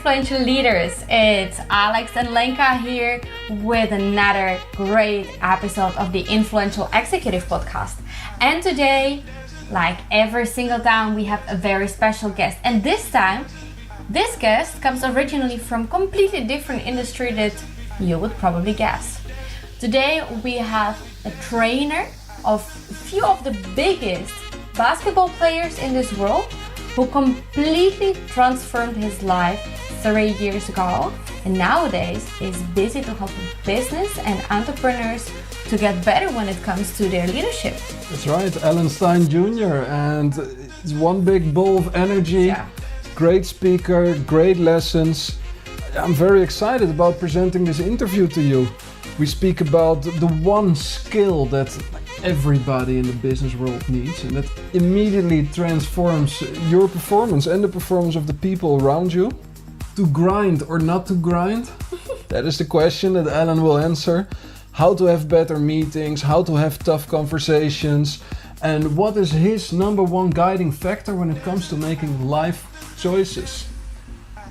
influential leaders. It's Alex and Lenka here with another great episode of the Influential Executive Podcast. And today, like every single time, we have a very special guest. And this time, this guest comes originally from completely different industry that you would probably guess. Today, we have a trainer of a few of the biggest basketball players in this world who completely transformed his life 3 years ago and nowadays is busy to help business and entrepreneurs to get better when it comes to their leadership. That's right, Alan Stein Jr. and it's one big ball of energy, Great speaker, great lessons. I'm very excited about presenting this interview to you. We speak about the one skill that everybody in the business world needs and that immediately transforms your performance and the performance of the people around you. To grind or not to grind? That is the question that Alan will answer. How to have better meetings, how to have tough conversations, and what is his number one guiding factor when it comes to making life choices.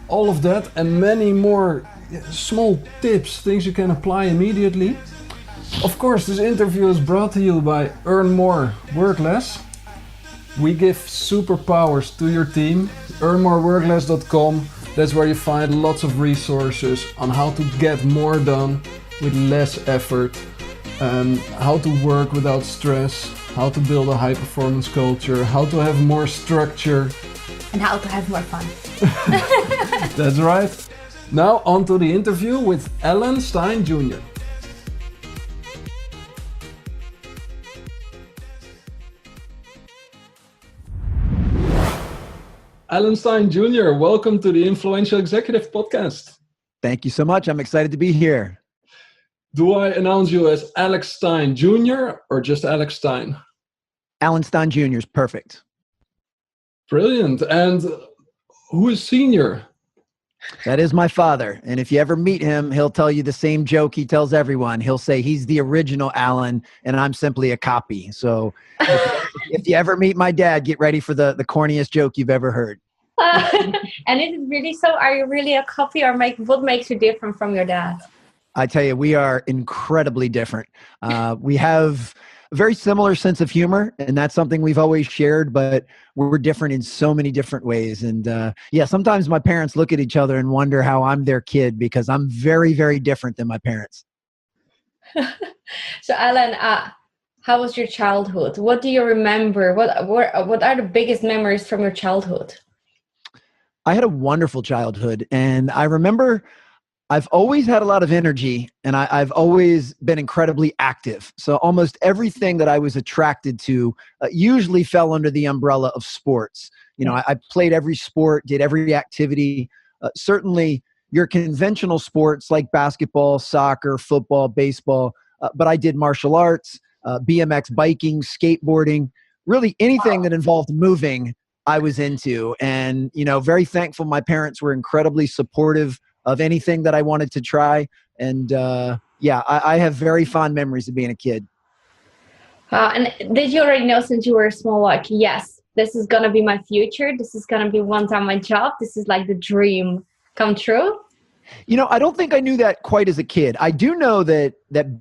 All of that and many more small tips, things you can apply immediately. Of course, this interview is brought to you by Earn More, Work Less. We give superpowers to your team. EarnMoreWorkLess.com. That's where you find lots of resources on how to get more done with less effort, how to work without stress, how to build a high-performance culture, how to have more structure. And how to have more fun. That's right. Now on to the interview with Alan Stein Jr. Alan Stein Jr., welcome to the Influential Executive Podcast. Thank you so much. I'm excited to be here. Do I announce you as Alex Stein Jr. or just Alex Stein? Alan Stein Jr. is perfect. Brilliant. And who is senior? That is my father. And if you ever meet him, he'll tell you the same joke he tells everyone. He'll say he's the original Alan and I'm simply a copy. So if you ever meet my dad, get ready for the corniest joke you've ever heard. And is it really so? Are you really a copy or what makes you different from your dad? I tell you, we are incredibly different. We have a very similar sense of humor, and that's something we've always shared, but we're different in so many different ways. And sometimes my parents look at each other and wonder how I'm their kid because I'm very, very different than my parents. So Alan, how was your childhood? What do you remember? What are the biggest memories from your childhood? I had a wonderful childhood, and I remember I've always had a lot of energy and I've always been incredibly active. So almost everything that I was attracted to usually fell under the umbrella of sports. You know, I played every sport, did every activity. Certainly your conventional sports like basketball, soccer, football, baseball, but I did martial arts, BMX biking, skateboarding, really anything that involved moving I was into. And, very thankful my parents were incredibly supportive of anything that I wanted to try. And I have very fond memories of being a kid. And did you already know since you were small, like, yes, this is going to be my future. This is going to be one time my job. This is like the dream come true. I don't think I knew that quite as a kid. I do know that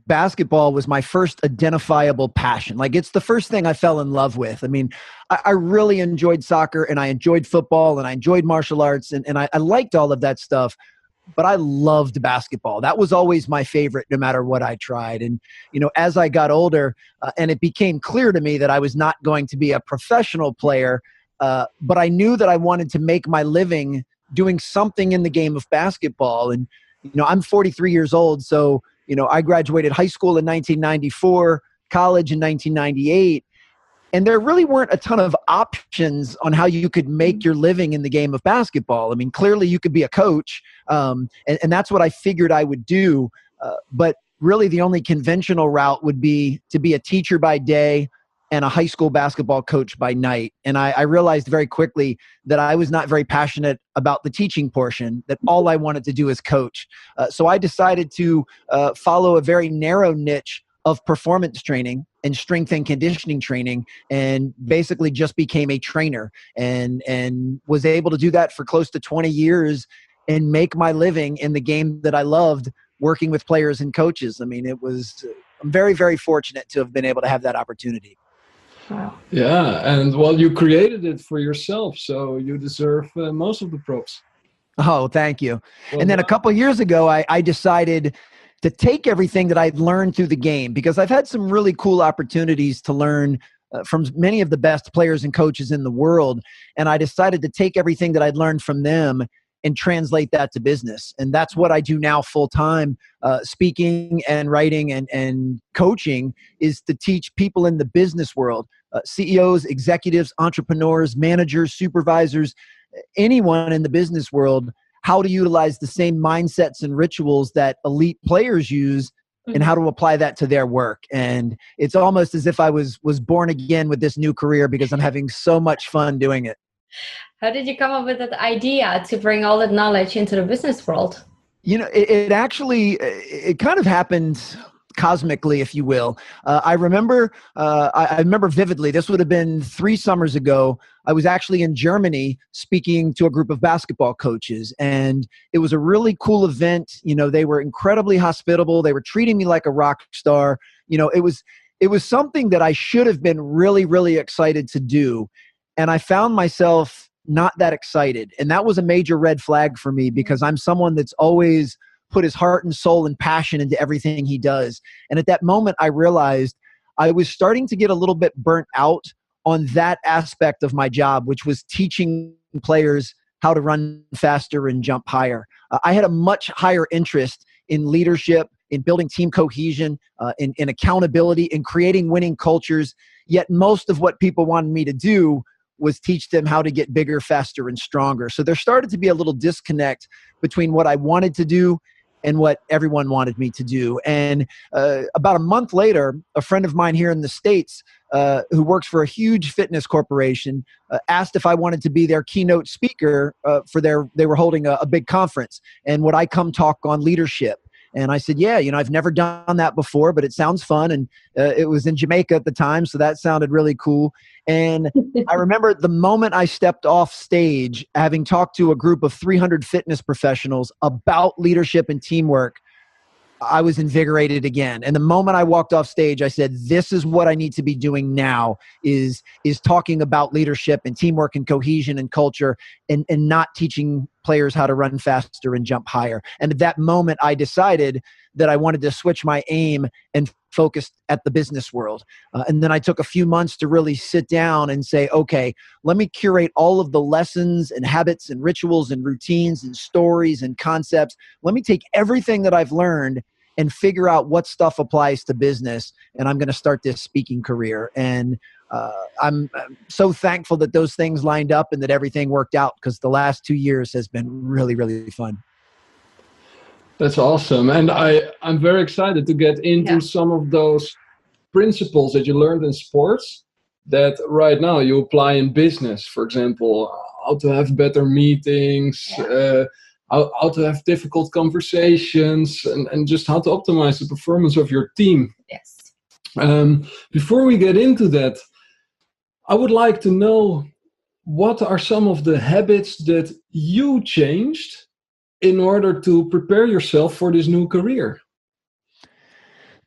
basketball was my first identifiable passion. Like it's the first thing I fell in love with. I mean, I really enjoyed soccer and I enjoyed football and I enjoyed martial arts and I liked all of that stuff. But I loved basketball. That was always my favorite, no matter what I tried. And, as I got older and it became clear to me that I was not going to be a professional player, but I knew that I wanted to make my living doing something in the game of basketball. And, I'm 43 years old. So, I graduated high school in 1994, college in 1998. And there really weren't a ton of options on how you could make your living in the game of basketball. I mean, clearly you could be a coach, and that's what I figured I would do. But really the only conventional route would be to be a teacher by day and a high school basketball coach by night. And I realized very quickly that I was not very passionate about the teaching portion, that all I wanted to do is coach. So I decided to follow a very narrow niche of performance training and strength and conditioning training, and basically just became a trainer and was able to do that for close to 20 years and make my living in the game that I loved, working with players and coaches. I mean, I'm very, very fortunate to have been able to have that opportunity. Wow. Yeah, and well, you created it for yourself, so you deserve most of the props. Oh, thank you. Well And then a done. couple of years ago, I decided to take everything that I'd learned through the game, because I've had some really cool opportunities to learn from many of the best players and coaches in the world. And I decided to take everything that I'd learned from them and translate that to business. And that's what I do now full time, speaking and writing and coaching, is to teach people in the business world, CEOs, executives, entrepreneurs, managers, supervisors, anyone in the business world, how to utilize the same mindsets and rituals that elite players use, and how to apply that to their work. And it's almost as if I was born again with this new career, because I'm having so much fun doing it. How did you come up with that idea to bring all that knowledge into the business world? You know, it actually, it kind of happened cosmically, if you will. I remember vividly, this would have been 3 summers ago. I was actually in Germany speaking to a group of basketball coaches, and it was a really cool event. You know, they were incredibly hospitable. They were treating me like a rock star. You know, it was something that I should have been really, really excited to do. And I found myself not that excited. And that was a major red flag for me, because I'm someone that's always put his heart and soul and passion into everything he does. And at that moment, I realized I was starting to get a little bit burnt out on that aspect of my job, which was teaching players how to run faster and jump higher. I had a much higher interest in leadership, in building team cohesion, in accountability, in creating winning cultures. Yet most of what people wanted me to do was teach them how to get bigger, faster, and stronger. So there started to be a little disconnect between what I wanted to do and what everyone wanted me to do. And about a month later, a friend of mine here in the States, who works for a huge fitness corporation, asked if I wanted to be their keynote speaker they were holding a big conference, and would I come talk on leadership? And I said, yeah, you know, I've never done that before, but it sounds fun. And it was in Jamaica at the time, so that sounded really cool. And I remember the moment I stepped off stage, having talked to a group of 300 fitness professionals about leadership and teamwork, I was invigorated again. And the moment I walked off stage, I said, this is what I need to be doing now, is talking about leadership and teamwork and cohesion and culture, and not teaching players how to run faster and jump higher. And at that moment, I decided that I wanted to switch my aim and focus at the business world. And then I took a few months to really sit down and say, okay, let me curate all of the lessons and habits and rituals and routines and stories and concepts. Let me take everything that I've learned and figure out what stuff applies to business. And I'm going to start this speaking career. And I'm so thankful that those things lined up and that everything worked out, because the last 2 years has been really, really fun. That's awesome. And I'm very excited to get into some of those principles that you learned in sports that right now you apply in business. For example, how to have better meetings, how to have difficult conversations, and just how to optimize the performance of your team. Yes. Before we get into that, I would like to know, what are some of the habits that you changed in order to prepare yourself for this new career?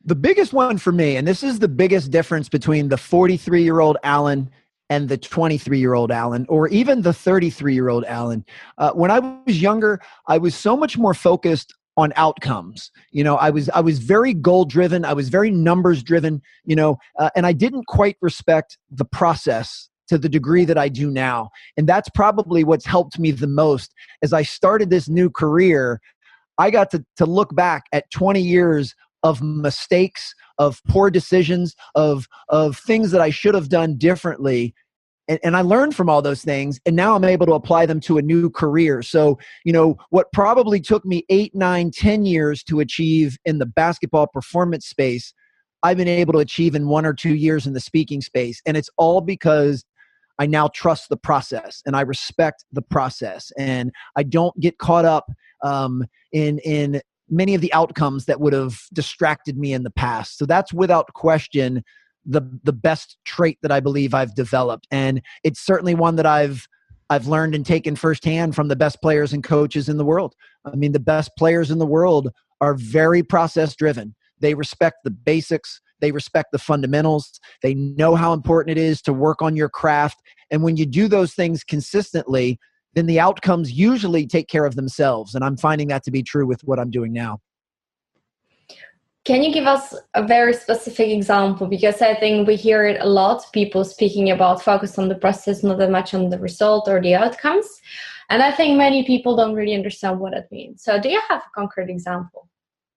The biggest one for me, and this is the biggest difference between the 43-year-old Alan and the 23-year-old Alan, or even the 33-year-old Alan. When I was younger, I was so much more focused on outcomes. You know, I was very goal driven. I was very numbers driven, you know, and I didn't quite respect the process to the degree that I do now. And that's probably what's helped me the most. As I started this new career, I got to look back at 20 years of mistakes, of poor decisions, of things that I should have done differently. And I learned from all those things, and now I'm able to apply them to a new career. So, you know, what probably took me 8, 9, 10 years to achieve in the basketball performance space, I've been able to achieve in 1 or 2 years in the speaking space. And it's all because I now trust the process, and I respect the process, and I don't get caught up in many of the outcomes that would have distracted me in the past. So that's without question the best trait that I believe I've developed. And it's certainly one that I've I've learned and taken firsthand from the best players and coaches in the world. I mean, the best players in the world are very process driven. They respect the basics. They respect the fundamentals. They know how important it is to work on your craft. And when you do those things consistently, then the outcomes usually take care of themselves. And I'm finding that to be true with what I'm doing now. Can you give us a very specific example? Because I think we hear it a lot, people speaking about focus on the process, not that much on the result or the outcomes. And I think many people don't really understand what it means. So do you have a concrete example?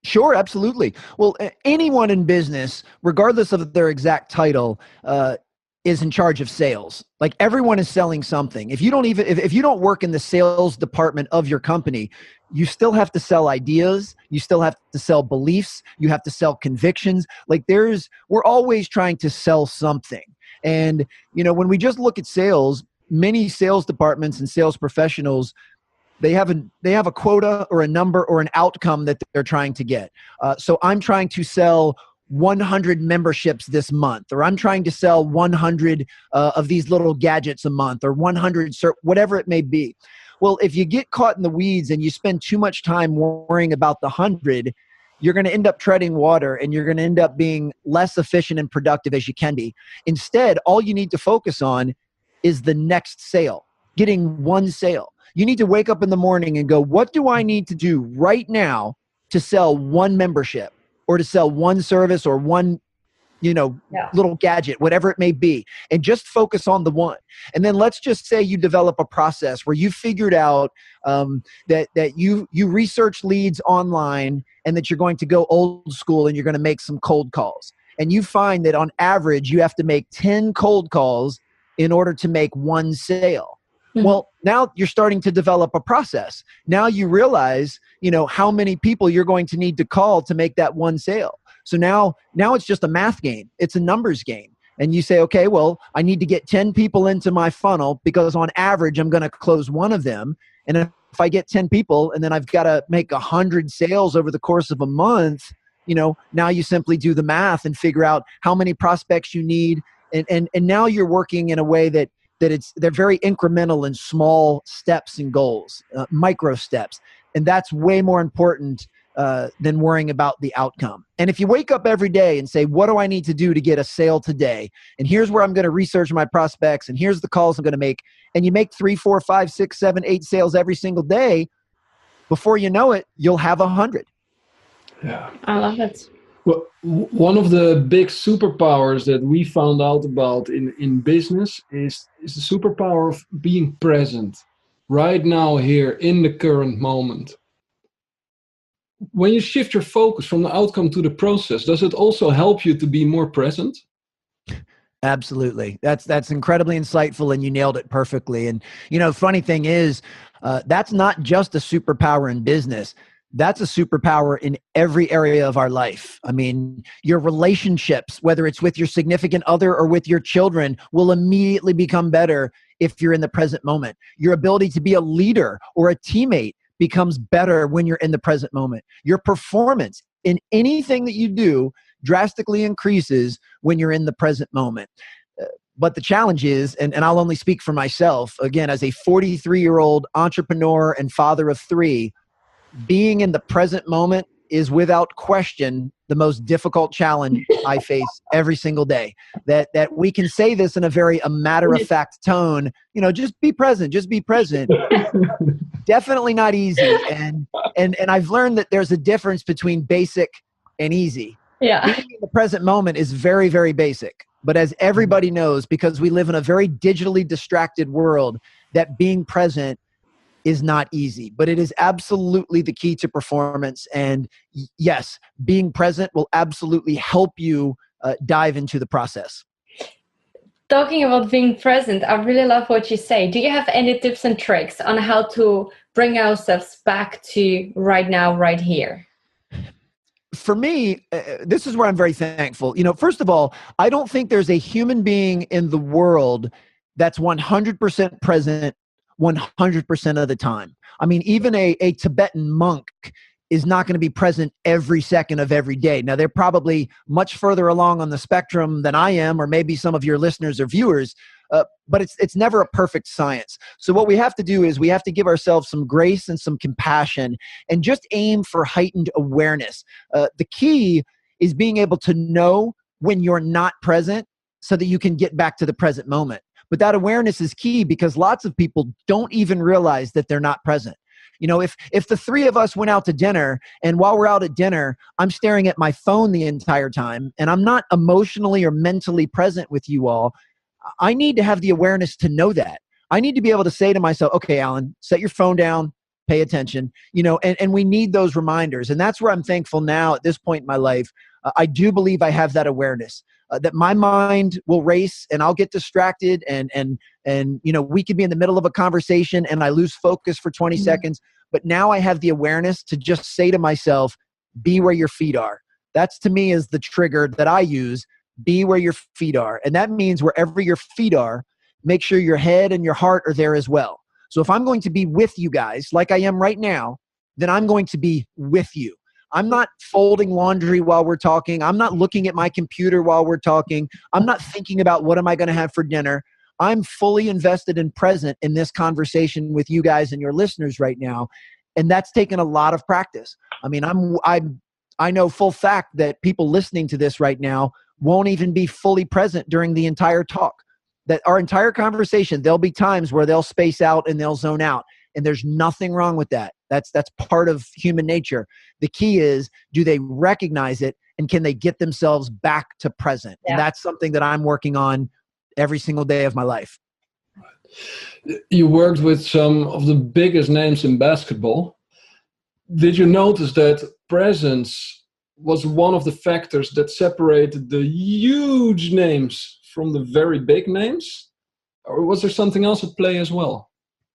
Sure, absolutely. Well, anyone in business, regardless of their exact title, is in charge of sales. Like everyone is selling something. If you don't work in the sales department of your company, you still have to sell ideas. You still have to sell beliefs. You have to sell convictions. Like we're always trying to sell something. And, when we just look at sales, many sales departments and sales professionals, they have a quota or a number or an outcome that they're trying to get. So I'm trying to sell 100 memberships this month, or I'm trying to sell 100 of these little gadgets a month, or 100, whatever it may be. Well, if you get caught in the weeds and you spend too much time worrying about the 100, you're going to end up treading water and you're going to end up being less efficient and productive as you can be. Instead, all you need to focus on is the next sale, getting one sale. You need to wake up in the morning and go, what do I need to do right now to sell one membership or to sell one service or one, little gadget, whatever it may be, and just focus on the one. And then let's just say you develop a process where you figured out that you research leads online and that you're going to go old school and you're going to make some cold calls. And you find that on average, you have to make 10 cold calls in order to make one sale. Mm-hmm. Well, now you're starting to develop a process. Now you realize, how many people you're going to need to call to make that one sale. So now it's just a math game. It's a numbers game. And you say, okay, well, I need to get 10 people into my funnel because on average, I'm going to close one of them. And if I get 10 people and then I've got to make 100 sales over the course of a month, now you simply do the math and figure out how many prospects you need. And now you're working in a way that they're very incremental and small steps and goals, micro steps. And that's way more important than worrying about the outcome. And if you wake up every day and say, what do I need to do to get a sale today? And here's where I'm going to research my prospects. And here's the calls I'm going to make. And you make 3, 4, 5, 6, 7, 8 sales every single day. Before you know it, you'll have 100. Yeah. I love it. Well, one of the big superpowers that we found out about in business is the superpower of being present right now, here in the current moment. When you shift your focus from the outcome to the process, does it also help you to be more present? Absolutely. That's incredibly insightful, and you nailed it perfectly. And, funny thing is, that's not just a superpower in business. That's a superpower in every area of our life. I mean, your relationships, whether it's with your significant other or with your children, will immediately become better if you're in the present moment. Your ability to be a leader or a teammate becomes better when you're in the present moment. Your performance in anything that you do drastically increases when you're in the present moment. But the challenge is, and I'll only speak for myself, again, as a 43-year-old entrepreneur and father of 3, being in the present moment is without question the most difficult challenge I face every single day. That we can say this in a matter-of-fact tone, just be present, just be present. Definitely not easy. And I've learned that there's a difference between basic and easy. Yeah. Being in the present moment is very, very basic. But as everybody knows, because we live in a very digitally distracted world, that being present is not easy, but it is absolutely the key to performance. And yes, being present will absolutely help you dive into the process. Talking about being present, I really love what you say. Do you have any tips and tricks on how to bring ourselves back to right now, right here? For me, this is where I'm very thankful. First of all, I don't think there's a human being in the world that's 100% present 100% of the time. I mean, even a Tibetan monk is not going to be present every second of every day. Now, they're probably much further along on the spectrum than I am, or maybe some of your listeners or viewers, but it's never a perfect science. So what we have to do is we have to give ourselves some grace and some compassion and just aim for heightened awareness. The key is being able to know when you're not present so that you can get back to the present moment. But that awareness is key because lots of people don't even realize that they're not present. You know, if the three of us went out to dinner and while we're out at dinner, I'm staring at my phone the entire time and I'm not emotionally or mentally present with you all, I need to have the awareness to know that. I need to be able to say to myself, okay, Alan, set your phone down, pay attention, you know, and we need those reminders. And that's where I'm thankful now at this point in my life. I do believe I have that awareness that my mind will race and I'll get distracted and you know, we could be in the middle of a conversation and I lose focus for 20 seconds. But now I have the awareness to just say to myself, be where your feet are. That's to me is the trigger that I use, be where your feet are. And that means wherever your feet are, make sure your head and your heart are there as well. So if I'm going to be with you guys like I am right now, then I'm going to be with you. I'm not folding laundry while we're talking. I'm not looking at my computer while we're talking. I'm not thinking about what am I going to have for dinner. I'm fully invested and present in this conversation with you guys and your listeners right now. And that's taken a lot of practice. I mean, I know full fact that people listening to this right now won't even be fully present during the entire talk. That our entire conversation, there'll be times where they'll space out and they'll zone out. And there's nothing wrong with that. That's part of human nature. The key is, do they recognize it and can they get themselves back to present? Yeah. And that's something that I'm working on every single day of my life. You worked with some of the biggest names in basketball. Did you notice that presence was one of the factors that separated the huge names from the very big names? Or was there something else at play as well?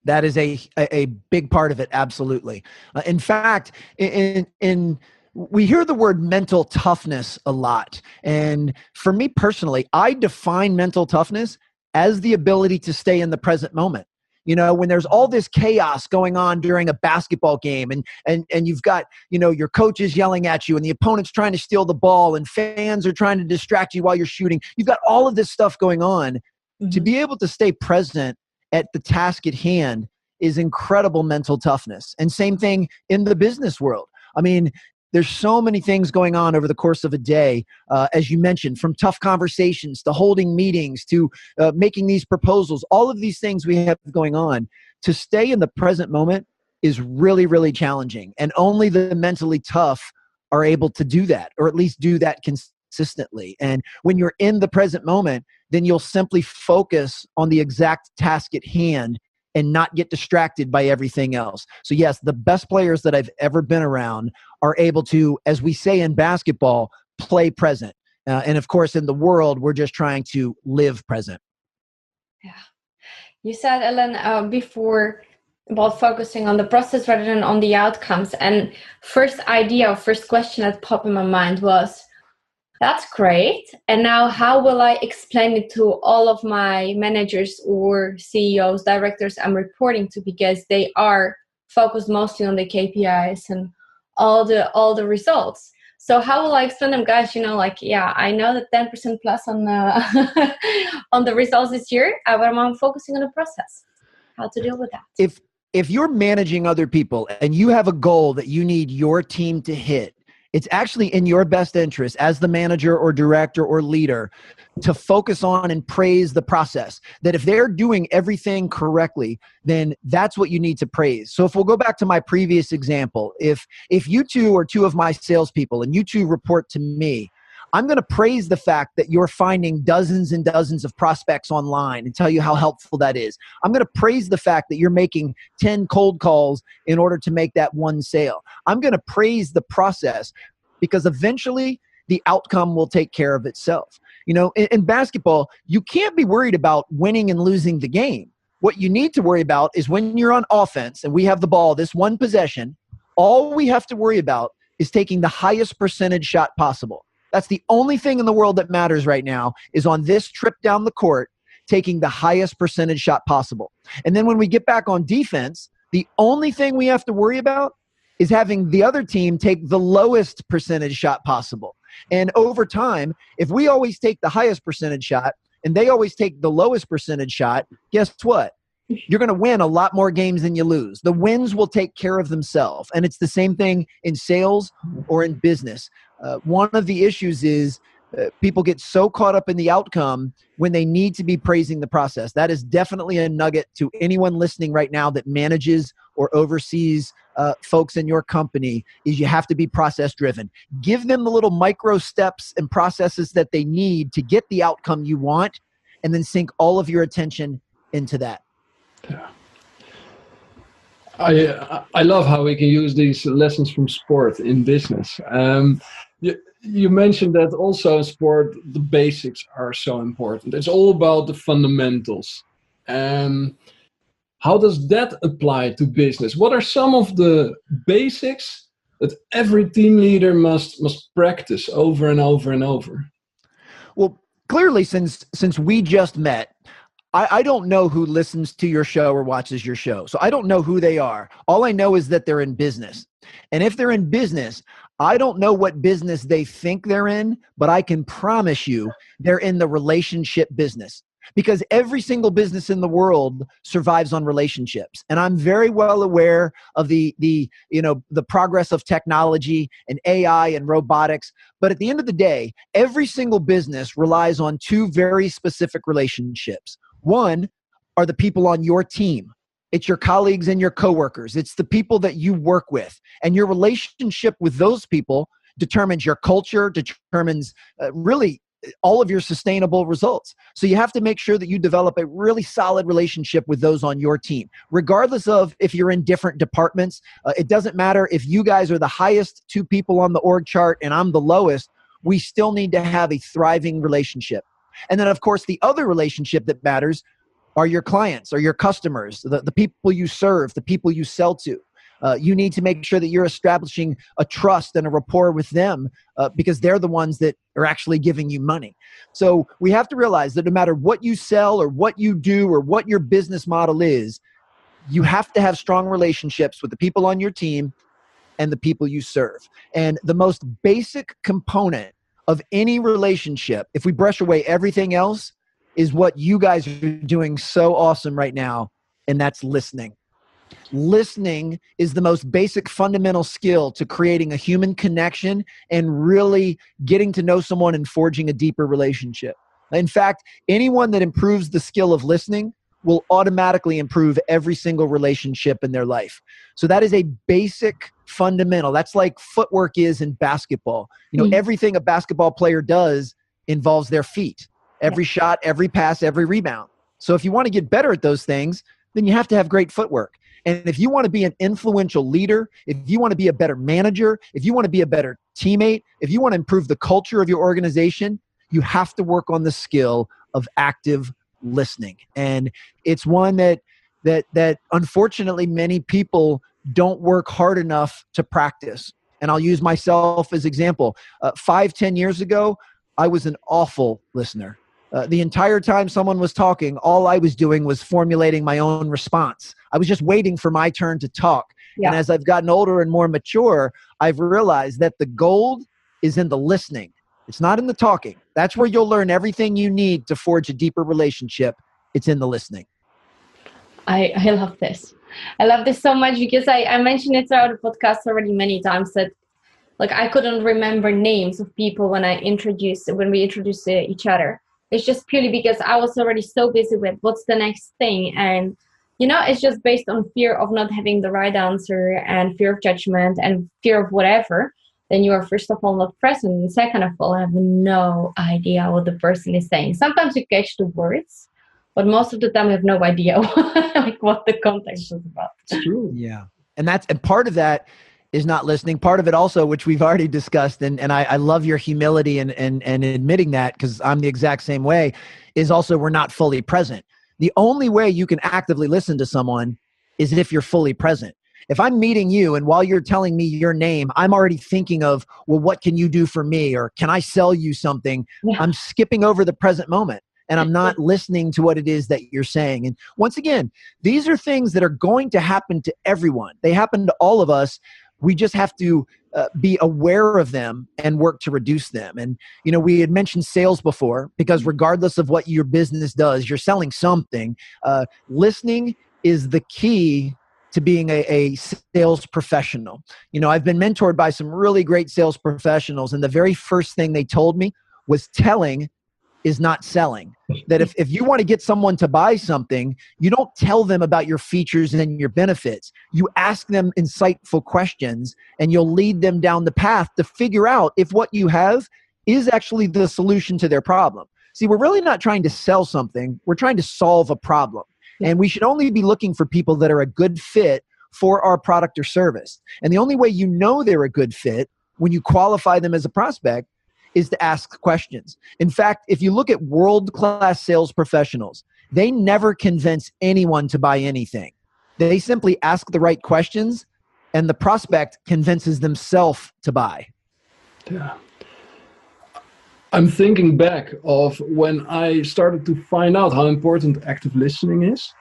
That is a big part of it, absolutely. In fact, we hear the word mental toughness a lot. And for me personally, I define mental toughness as the ability to stay in the present moment. You know, when there's all this chaos going on during a basketball game and you've got, you know, your coaches yelling at you and the opponent's trying to steal the ball and fans are trying to distract you while you're shooting. You've got all of this stuff going on. Mm-hmm. To be able to stay present at the task at hand is incredible mental toughness. And same thing in the business world. I mean, there's so many things going on over the course of a day, as you mentioned, from tough conversations to holding meetings to making these proposals. All of these things we have going on. To stay in the present moment is really, really challenging. And only the mentally tough are able to do that, or at least do that consistently. And when you're in the present moment, then you'll simply focus on the exact task at hand and not get distracted by everything else. So yes, the best players that I've ever been around are able to, as we say in basketball, play present. And of course, in the world, we're just trying to live present. Yeah. You said, Ellen, before about focusing on the process rather than on the outcomes. And first question that popped in my mind was, that's great. And now how will I explain it to all of my managers or CEOs, directors I'm reporting to, because they are focused mostly on the KPIs and all the results. So how will I explain them, guys, you know, like, yeah, I know that 10% plus on the, on the results this year, but I'm focusing on the process, how to deal with that. If you're managing other people and you have a goal that you need your team to hit, it's actually in your best interest as the manager or director or leader to focus on and praise the process. That if they're doing everything correctly, then that's what you need to praise. So if we'll go back to my previous example, if you two are two of my salespeople and you two report to me, I'm going to praise the fact that you're finding dozens and dozens of prospects online and tell you how helpful that is. I'm going to praise the fact that you're making 10 cold calls in order to make that one sale. I'm going to praise the process because eventually the outcome will take care of itself. You know, in basketball, you can't be worried about winning and losing the game. What you need to worry about is when you're on offense and we have the ball, this one possession, all we have to worry about is taking the highest percentage shot possible. That's the only thing in the world that matters right now, is on this trip down the court, taking the highest percentage shot possible. And then when we get back on defense, the only thing we have to worry about is having the other team take the lowest percentage shot possible. And over time, if we always take the highest percentage shot, and they always take the lowest percentage shot, guess what? You're going to win a lot more games than you lose. The wins will take care of themselves. And it's the same thing in sales or in business. One of the issues is people get so caught up in the outcome when they need to be praising the process. That is definitely a nugget to anyone listening right now that manages or oversees folks in your company, is you have to be process driven. Give them the little micro steps and processes that they need to get the outcome you want, and then sink all of your attention into that. Yeah. I love how we can use these lessons from sport in business. You mentioned that also in sport, the basics are so important. It's all about the fundamentals. How does that apply to business? What are some of the basics that every team leader must practice over and over and over? Well, clearly, since we just met, I don't know who listens to your show or watches your show. So I don't know who they are. All I know is that they're in business. And if they're in business, I don't know what business they think they're in, but I can promise you they're in the relationship business, because every single business in the world survives on relationships. And I'm very well aware of the progress of technology and AI and robotics. But at the end of the day, every single business relies on two very specific relationships. One are the people on your team. It's your colleagues and your coworkers. It's the people that you work with. And your relationship with those people determines your culture, determines really all of your sustainable results. So you have to make sure that you develop a really solid relationship with those on your team. Regardless of if you're in different departments, it doesn't matter if you guys are the highest two people on the org chart and I'm the lowest, we still need to have a thriving relationship. And then, of course, the other relationship that matters are your clients or your customers, the people you serve, the people you sell to. You need to make sure that you're establishing a trust and a rapport with them because they're the ones that are actually giving you money. So we have to realize that no matter what you sell or what you do or what your business model is, you have to have strong relationships with the people on your team and the people you serve. And the most basic component of any relationship, if we brush away everything else, is what you guys are doing so awesome right now, and that's listening. Listening is the most basic fundamental skill to creating a human connection and really getting to know someone and forging a deeper relationship. In fact, anyone that improves the skill of listening will automatically improve every single relationship in their life. So that is a basic fundamental. That's like footwork is in basketball. Everything a basketball player does involves their feet. Every shot, every pass, every rebound. So if you want to get better at those things, then you have to have great footwork. And if you want to be an influential leader, if you want to be a better manager, if you want to be a better teammate, if you want to improve the culture of your organization, you have to work on the skill of active listening. And it's one that unfortunately many people don't work hard enough to practice. And I'll use myself as example. 5-10 years ago, I was an awful listener. The entire time someone was talking, all I was doing was formulating my own response. I was just waiting for my turn to talk. Yeah. And as I've gotten older and more mature, I've realized that the gold is in the listening. It's not in the talking. That's where you'll learn everything you need to forge a deeper relationship. It's in the listening. I love this. I love this so much because I mentioned it throughout the podcast already many times that I couldn't remember names of people when we introduced each other. It's just purely because I was already so busy with what's the next thing. And, it's just based on fear of not having the right answer and fear of judgment and fear of whatever. Then you are, first of all, not present. And second of all, I have no idea what the person is saying. Sometimes you catch the words, but most of the time I have no idea what the context is about. It's true. Yeah. And part of that is not listening. Part of it also, which we've already discussed, and I love your humility and admitting that, because I'm the exact same way, is also we're not fully present. The only way you can actively listen to someone is if you're fully present. If I'm meeting you and while you're telling me your name, I'm already thinking of, well, what can you do for me? Or can I sell you something? Yeah. I'm skipping over the present moment. And I'm not listening to what it is that you're saying. And once again, these are things that are going to happen to everyone. They happen to all of us. We just have to be aware of them and work to reduce them. And, we had mentioned sales before, because regardless of what your business does, you're selling something. Listening is the key to being a sales professional. I've been mentored by some really great sales professionals, and the very first thing they told me was telling is not selling. That if you want to get someone to buy something, you don't tell them about your features and your benefits. You ask them insightful questions, and you'll lead them down the path to figure out if what you have is actually the solution to their problem. See, we're really not trying to sell something. We're trying to solve a problem. Yeah. And we should only be looking for people that are a good fit for our product or service. And the only way you know they're a good fit when you qualify them as a prospect is to ask questions. In fact, if you look at world-class sales professionals, they never convince anyone to buy anything. They simply ask the right questions, and the prospect convinces themselves to buy. Yeah. I'm thinking back of when I started to find out how important active listening is.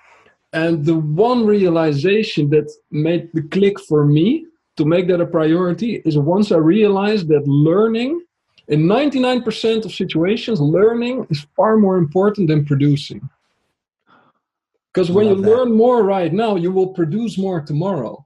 And the one realization that made the click for me to make that a priority is once I realized that learning, in 99% of situations, learning is far more important than producing. Because when you learn more right now, you will produce more tomorrow.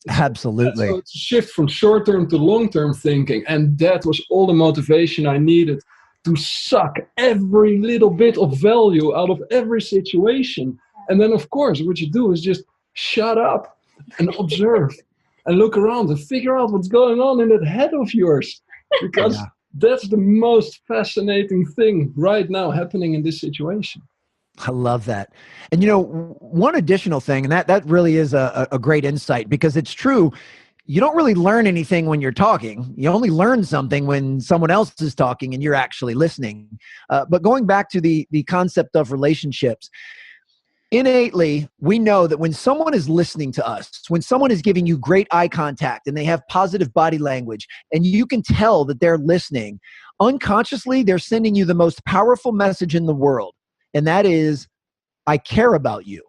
Absolutely. So it's a shift from short-term to long-term thinking. And that was all the motivation I needed to suck every little bit of value out of every situation. And then, of course, what you do is just shut up and observe and look around and figure out what's going on in that head of yours. Because that's the most fascinating thing right now happening in this situation. I love that. And, one additional thing, and that really is a great insight, because it's true. You don't really learn anything when you're talking. You only learn something when someone else is talking and you're actually listening. But going back to the concept of relationships, innately, we know that when someone is listening to us, when someone is giving you great eye contact and they have positive body language, and you can tell that they're listening, unconsciously, they're sending you the most powerful message in the world. And that is, I care about you.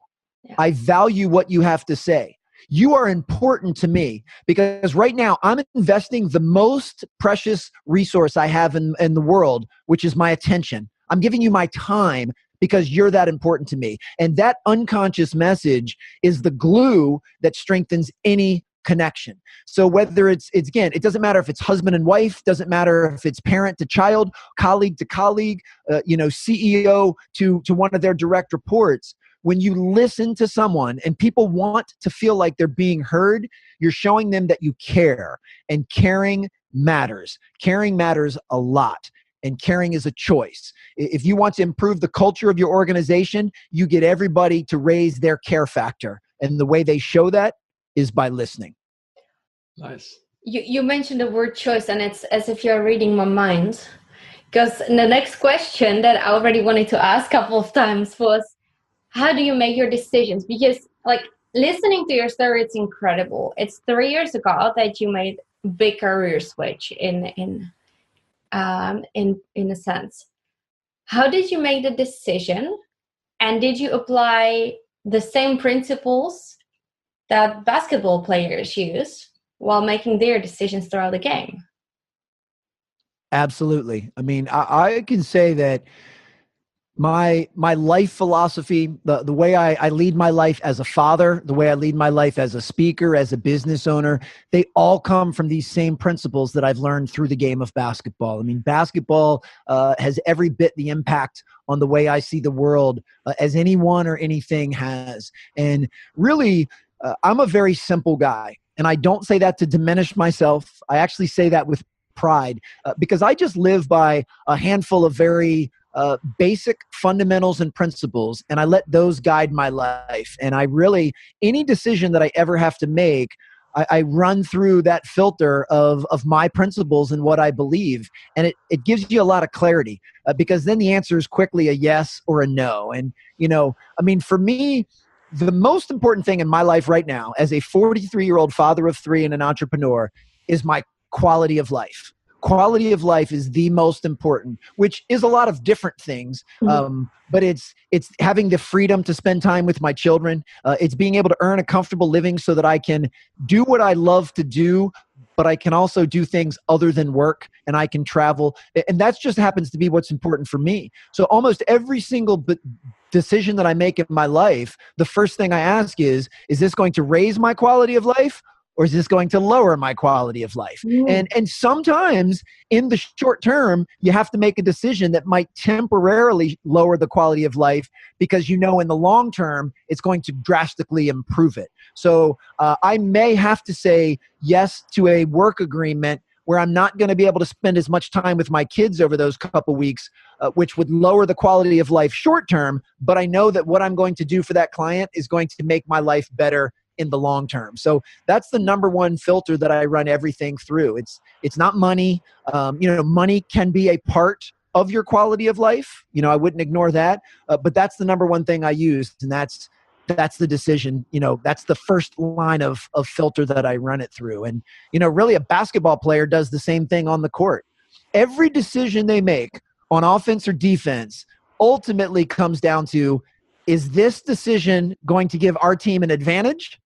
Yeah. I value what you have to say. You are important to me, because right now I'm investing the most precious resource I have in the world, which is my attention. I'm giving you my time because you're that important to me. And that unconscious message is the glue that strengthens any connection. So whether it's again, it doesn't matter if it's husband and wife, doesn't matter if it's parent to child, colleague to colleague, CEO to one of their direct reports. When you listen to someone and people want to feel like they're being heard, you're showing them that you care, and caring matters. Caring matters a lot. And caring is a choice. If you want to improve the culture of your organization, you get everybody to raise their care factor. And the way they show that is by listening. Nice. You mentioned the word choice, and it's as if you're reading my mind. Because the next question that I already wanted to ask a couple of times was, how do you make your decisions? Because listening to your story, it's incredible. It's 3 years ago that you made a big career switch in a sense. How did you make the decision, and did you apply the same principles that basketball players use while making their decisions throughout the game? Absolutely. I mean, I can say that my life philosophy, the way I lead my life as a father, the way I lead my life as a speaker, as a business owner, they all come from these same principles that I've learned through the game of basketball. I mean, basketball has every bit the impact on the way I see the world as anyone or anything has. And really, I'm a very simple guy. And I don't say that to diminish myself. I actually say that with pride because I just live by a handful of very basic fundamentals and principles, and I let those guide my life. And I really, any decision that I ever have to make, I run through that filter of my principles and what I believe. And it gives you a lot of clarity because then the answer is quickly a yes or a no. And, I mean, for me, the most important thing in my life right now as a 43-year-old father of three and an entrepreneur is my quality of life. quality of life is the most important, which is a lot of different things. But it's having the freedom to spend time with my children. It's being able to earn a comfortable living so that I can do what I love to do, but I can also do things other than work, and I can travel. And that just happens to be what's important for me. So almost every single decision that I make in my life, the first thing I ask is this going to raise my quality of life, or is this going to lower my quality of life? And sometimes in the short term, you have to make a decision that might temporarily lower the quality of life, because in the long term, it's going to drastically improve it. So I may have to say yes to a work agreement where I'm not going to be able to spend as much time with my kids over those couple weeks, which would lower the quality of life short term. But I know that what I'm going to do for that client is going to make my life better in the long term. So that's the number one filter that I run everything through. It's not money. Money can be a part of your quality of life. I wouldn't ignore that. But that's the number one thing I use. And that's the decision. That's the first line of filter that I run it through. And, really a basketball player does the same thing on the court. Every decision they make on offense or defense ultimately comes down to, is this decision going to give our team an advantage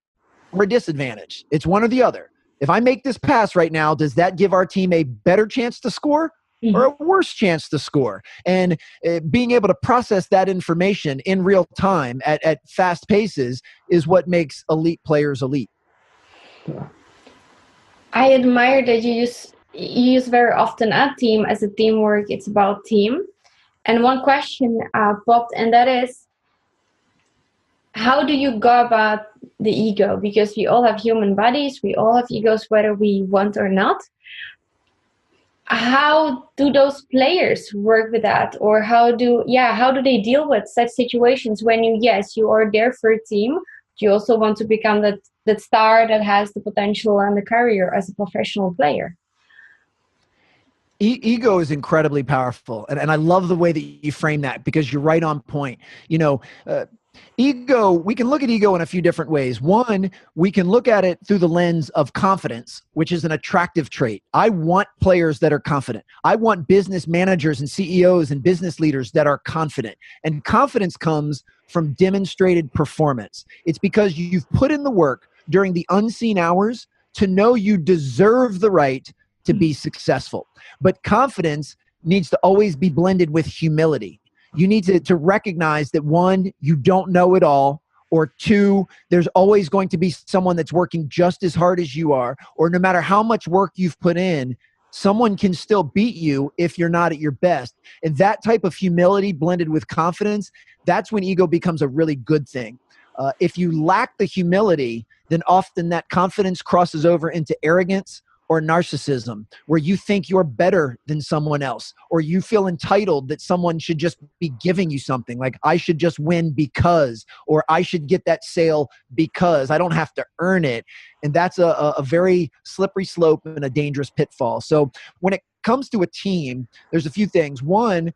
or a disadvantage? It's one or the other. If I make this pass right now, does that give our team a better chance to score or a worse chance to score? And being able to process that information in real time at fast paces is what makes elite players elite. I admire that you use very often a team as a teamwork. It's about team. And one question popped, and that is, how do you go about the ego? Because we all have human bodies, we all have egos, whether we want or not. How do those players work with that? Or how do they deal with such situations when you are there for a team, you also want to become that star that has the potential and the career as a professional player? Ego is incredibly powerful. And I love the way that you frame that, because you're right on point. Ego, we can look at ego in a few different ways. One, we can look at it through the lens of confidence, which is an attractive trait. I want players that are confident. I want business managers and CEOs and business leaders that are confident. And confidence comes from demonstrated performance. It's because you've put in the work during the unseen hours to know you deserve the right to be successful. But confidence needs to always be blended with humility. You need to recognize that, one, you don't know it all, or two, there's always going to be someone that's working just as hard as you are, or no matter how much work you've put in, someone can still beat you if you're not at your best. And that type of humility blended with confidence, that's when ego becomes a really good thing. If you lack the humility, then often that confidence crosses over into arrogance or narcissism, where you think you're better than someone else, or you feel entitled that someone should just be giving you something, like I should just win because, or I should get that sale because I don't have to earn it. And that's a very slippery slope and a dangerous pitfall. So when it comes to a team, there's a few things. One,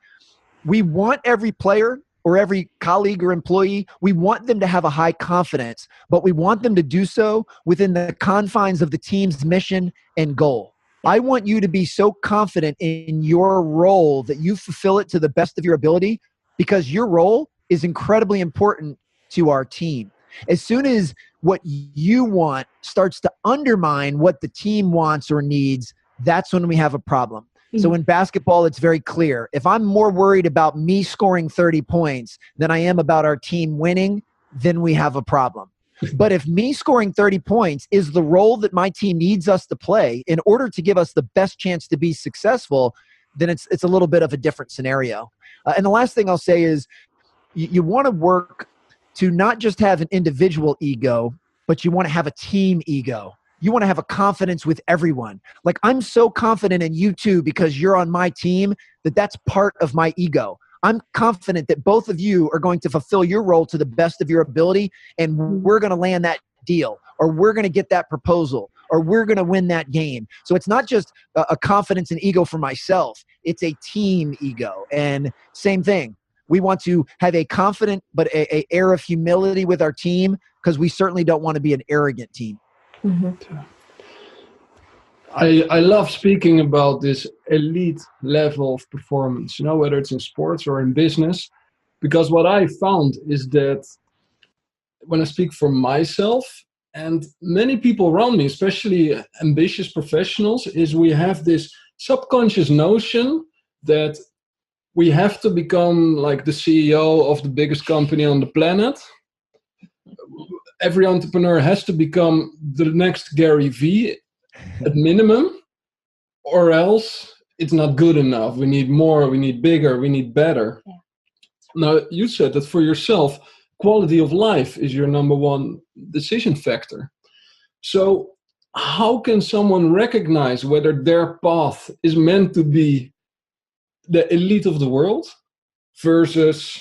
we want every player or every colleague or employee, we want them to have a high confidence, but we want them to do so within the confines of the team's mission and goal. I want you to be so confident in your role that you fulfill it to the best of your ability, because your role is incredibly important to our team. As soon as what you want starts to undermine what the team wants or needs, that's when we have a problem. So in basketball, it's very clear. If I'm more worried about me scoring 30 points than I am about our team winning, then we have a problem. But if me scoring 30 points is the role that my team needs us to play in order to give us the best chance to be successful, then it's a little bit of a different scenario. And the last thing I'll say is you want to work to not just have an individual ego, but you want to have a team ego. You want to have a confidence with everyone. Like, I'm so confident in you two because you're on my team that's part of my ego. I'm confident that both of you are going to fulfill your role to the best of your ability, and we're going to land that deal, or we're going to get that proposal, or we're going to win that game. So it's not just a confidence and ego for myself. It's a team ego. And same thing. We want to have a confident but a air of humility with our team, because we certainly don't want to be an arrogant team. I love speaking about this elite level of performance, whether it's in sports or in business, because what I found is that when I speak for myself and many people around me, especially ambitious professionals, is we have this subconscious notion that we have to become like the CEO of the biggest company on the planet. Every entrepreneur has to become the next Gary Vee at minimum, or else it's not good enough. We need more, we need bigger, we need better. Yeah. Now, you said that for yourself, quality of life is your number one decision factor. So how can someone recognize whether their path is meant to be the elite of the world versus,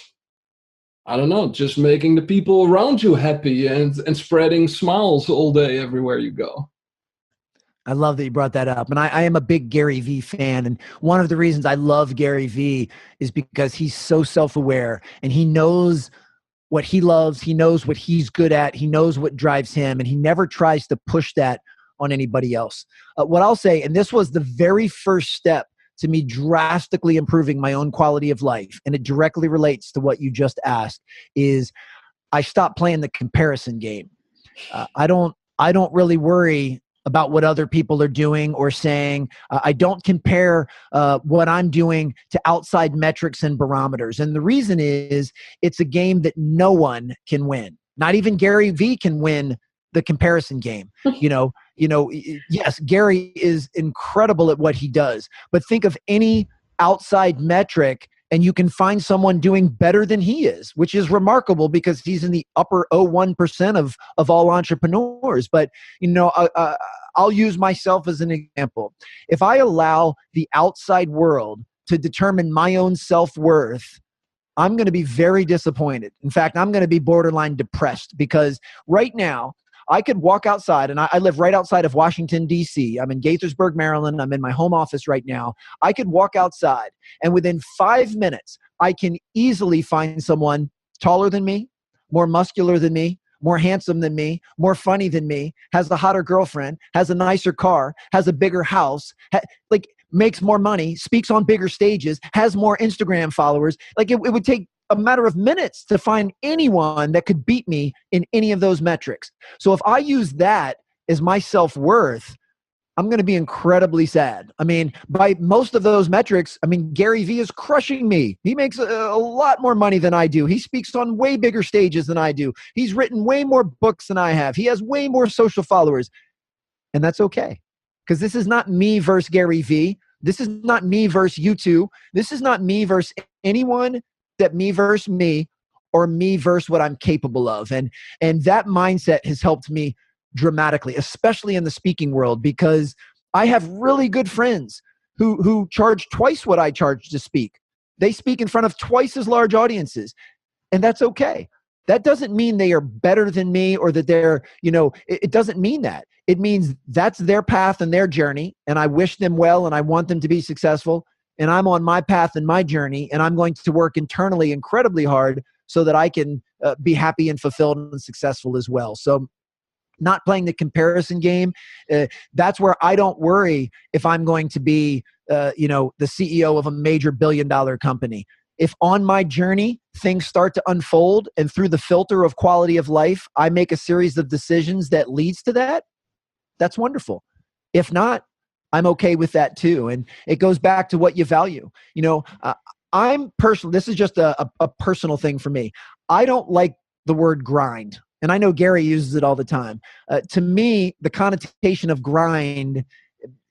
I don't know, just making the people around you happy and spreading smiles all day everywhere you go? I love that you brought that up. And I am a big Gary Vee fan. And one of the reasons I love Gary Vee is because he's so self-aware and he knows what he loves. He knows what he's good at. He knows what drives him. And he never tries to push that on anybody else. What I'll say, and this was the very first step to me drastically improving my own quality of life, and it directly relates to what you just asked, is I stopped playing the comparison game. I don't really worry about what other people are doing or saying. I don't compare what I'm doing to outside metrics and barometers. And the reason is it's a game that no one can win. Not even Gary Vee can win the comparison game. Yes, Gary is incredible at what he does, but think of any outside metric and you can find someone doing better than he is, which is remarkable because he's in the upper 0.1% of all entrepreneurs. But, I'll use myself as an example. If I allow the outside world to determine my own self-worth, I'm going to be very disappointed. In fact, I'm going to be borderline depressed because right now, I could walk outside, and I live right outside of Washington, D.C. I'm in Gaithersburg, Maryland. I'm in my home office right now. I could walk outside, and within 5 minutes, I can easily find someone taller than me, more muscular than me, more handsome than me, more funny than me, has a hotter girlfriend, has a nicer car, has a bigger house, makes more money, speaks on bigger stages, has more Instagram followers. It would take a matter of minutes to find anyone that could beat me in any of those metrics. So if I use that as my self-worth, I'm going to be incredibly sad. I mean, by most of those metrics, Gary Vee is crushing me. He makes a lot more money than I do. He speaks on way bigger stages than I do. He's written way more books than I have. He has way more social followers. And that's okay. Because this is not me versus Gary Vee. This is not me versus you two. This is not me versus anyone that me versus me or me versus what I'm capable of. And that mindset has helped me dramatically, especially in the speaking world, because I have really good friends who charge twice what I charge to speak. They speak in front of twice as large audiences, and that's okay. That doesn't mean they are better than me or that they're, it doesn't mean that. It means that's their path and their journey, and I wish them well and I want them to be successful. And I'm on my path and my journey, and I'm going to work internally incredibly hard so that I can be happy and fulfilled and successful as well. So not playing the comparison game, that's where I don't worry if I'm going to be, the CEO of a major billion-dollar company. If on my journey, things start to unfold and through the filter of quality of life, I make a series of decisions that leads to that, that's wonderful. If not, I'm okay with that too. And it goes back to what you value. I'm personal. This is just a personal thing for me. I don't like the word grind. And I know Gary uses it all the time. To me, the connotation of grind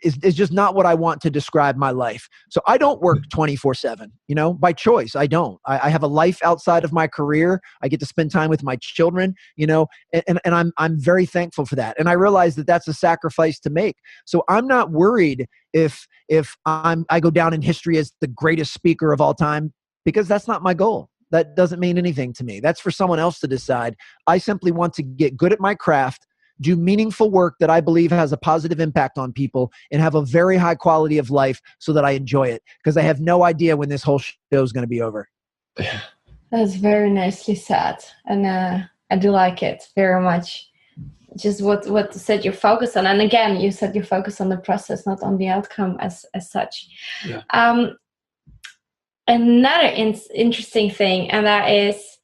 is just not what I want to describe my life. So I don't work 24/7, by choice. I don't. I have a life outside of my career. I get to spend time with my children, and I'm very thankful for that. And I realize that that's a sacrifice to make. So I'm not worried if I go down in history as the greatest speaker of all time, because that's not my goal. That doesn't mean anything to me. That's for someone else to decide. I simply want to get good at my craft, do meaningful work that I believe has a positive impact on people, and have a very high quality of life so that I enjoy it, because I have no idea when this whole show is going to be over. That's very nicely said. And I do like it very much. just what set your focus on. And again, you set your focus on the process, not on the outcome as such. Yeah. Another interesting thing, and that is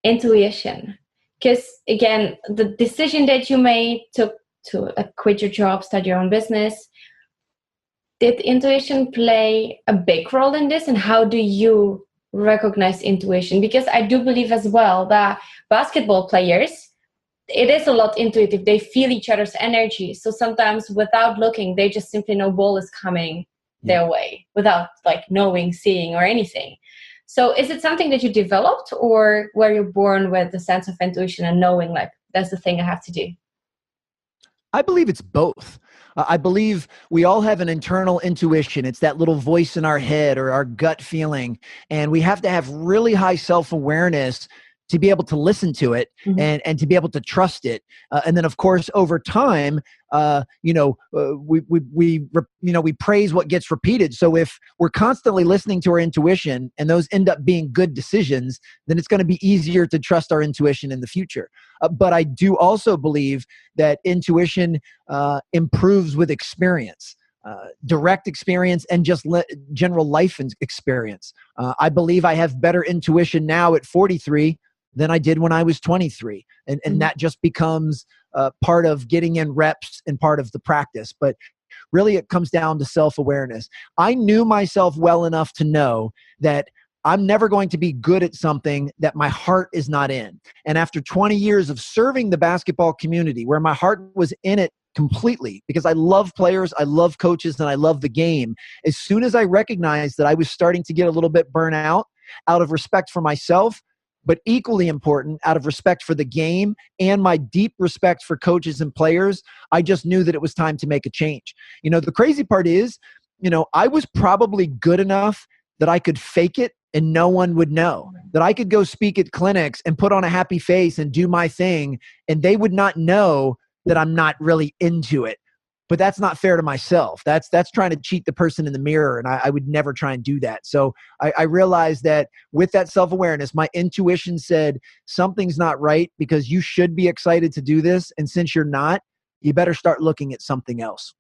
intuition. Because again, the decision that you made to quit your job, start your own business, did intuition play a big role in this? And how do you recognize intuition? Because I do believe as well that basketball players, it is a lot intuitive. They feel each other's energy. So sometimes without looking, they just simply know ball is coming their way without like knowing, seeing, or anything. So is it something that you developed, or were you born with the sense of intuition and knowing like that's the thing I have to do? I believe it's both. I believe we all have an internal intuition. It's that little voice in our head or our gut feeling. And we have to have really high self-awareness to be able to listen to it and to be able to trust it. And then, of course, over time, we praise what gets repeated. So if we're constantly listening to our intuition and those end up being good decisions, then it's going to be easier to trust our intuition in the future. But I do also believe that intuition improves with experience. Direct experience and just general life experience. I believe I have better intuition now at 43 than I did when I was 23. And that just becomes part of getting in reps and part of the practice. But really it comes down to self-awareness. I knew myself well enough to know that I'm never going to be good at something that my heart is not in. And after 20 years of serving the basketball community, where my heart was in it completely, because I love players, I love coaches, and I love the game, as soon as I recognized that I was starting to get a little bit burnt out of respect for myself, but equally important, out of respect for the game and my deep respect for coaches and players, I just knew that it was time to make a change. The crazy part is, I was probably good enough that I could fake it and no one would know, that I could go speak at clinics and put on a happy face and do my thing, and they would not know that I'm not really into it. But that's not fair to myself. That's trying to cheat the person in the mirror, and I would never try and do that. So I realized that with that self-awareness, my intuition said something's not right because you should be excited to do this, and since you're not, you better start looking at something else.